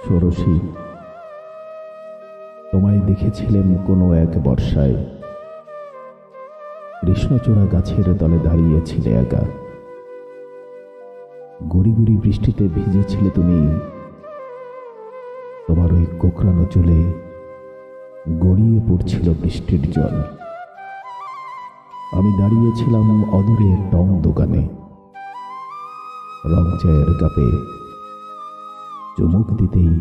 ষোড়শী, তোমায় দেখেছিলেম কোনো এক বর্ষায়, কৃষ্ণচূড়া গাছের তলে দাঁড়িয়েছিলে একা। গুড়ি গুড়ি বৃষ্টিতে ভিজেছিলে তুমি, তোমার ওই কোকড়ানো চুলে গড়িয়ে পড়ছিল বৃষ্টির জল। আমি দাঁড়িয়েছিলাম অদূরে টং দোকানে, রং চায়ের কাপে চুমুক দিতেই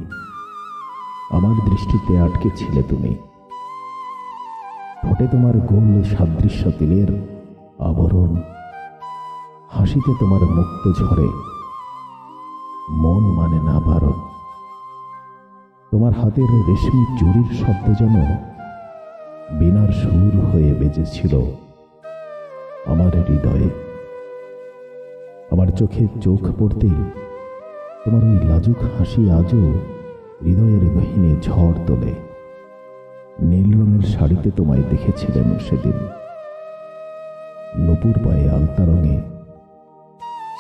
আমার দৃষ্টিতে আটকে ছিলে তুমি। ঠোঁটে তোমার গোল সাদৃশ্য তিলের আবরণ, হাসিতে তোমার মুক্ত ঝরে, মন মানে না বারণ। তোমার হাতের রেশমি চুরির শব্দ যেন বীণার সুর হয়ে বেজেছিল আমার হৃদয়ে। আমার চোখে চোখ পড়তেই তোমার ওই লাজুক হাসি আজও হৃদয়ের গহীনে ঝড় তোলে। নীল রঙের শাড়িতে তোমায় দেখেছিলেন সেদিন, নূপুর পায়ে আলতা রঙে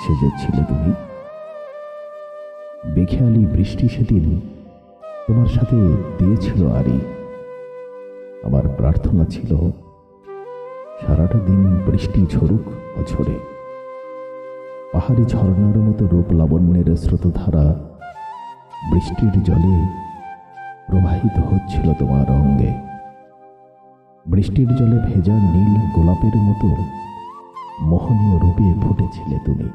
সেজেছিলে তুমি। বেখেয়ালি বৃষ্টি সেদিন তোমার সাথে দিয়েছিল আড়ি। আমার প্রার্থনা ছিল সারাটা দিন বৃষ্টি ঝরুক অঝরে। পাহাড়ি ঝর্ণার মতো রূপ লাবণ্যের স্রোতধারা বৃষ্টির জলে প্রবাহিত হচ্ছিল তোমার অঙ্গে। বৃষ্টির জলে ভেজা নীল গোলাপের মতো মোহনীয় রূপে ফুটেছিলে তুমি।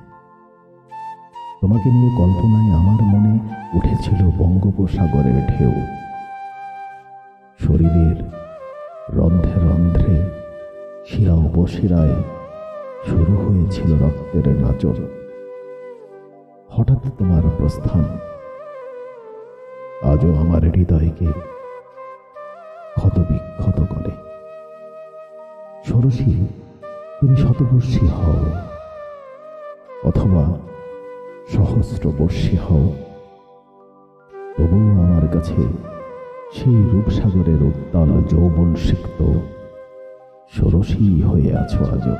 তোমাকে নিয়ে কল্পনায় আমার মনে উঠেছিল বঙ্গোপসাগরের ঢেউ। শরীরের রন্ধ্রে রন্ধ্রে, শিরা উপশিরায় শুরু হয়েছিল রক্তের নাচন। হঠাৎ তোমার প্রস্থান আজও আমার হৃদয়কে ক্ষতবিক্ষত করে। ষোড়শী, তুমি শতবর্ষী হও অথবা সহস্রবর্ষী হও, তবুও আমার কাছে সেই রূপসাগরের উত্তাল যৌবন সিক্ত ষোড়শী হয়ে আছো আজও।